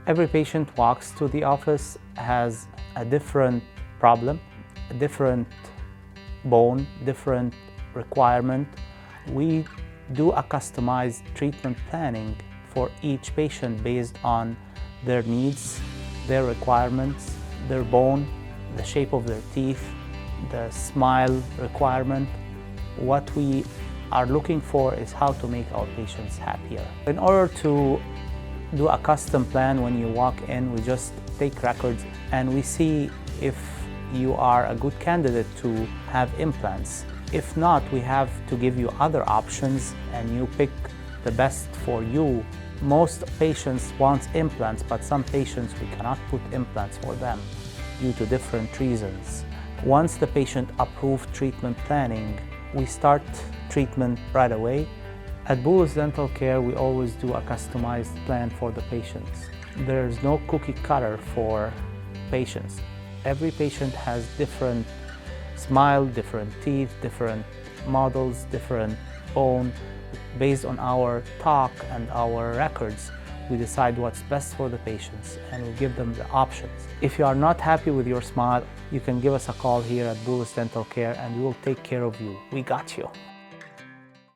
Every patient walks to the office has a different problem, a different bone, different requirement. We do a customized treatment planning for each patient based on their needs, their requirements, their bone, the shape of their teeth, the smile requirement. What we are looking for is how to make our patients happier. In order to do a custom plan, when you walk in, we just take records and we see if you are a good candidate to have implants. If not, we have to give you other options and you pick the best for you. Most patients want implants, but some patients we cannot put implants for them due to different reasons. Once the patient approved treatment planning, we start treatment right away. At Boulos Dental Care, we always do a customized plan for the patients. There's no cookie cutter for patients. Every patient has different smile, different teeth, different models, different bone. Based on our talk and our records, we decide what's best for the patients and we give them the options. If you are not happy with your smile, you can give us a call here at Boulos Dental Care and we will take care of you. We got you.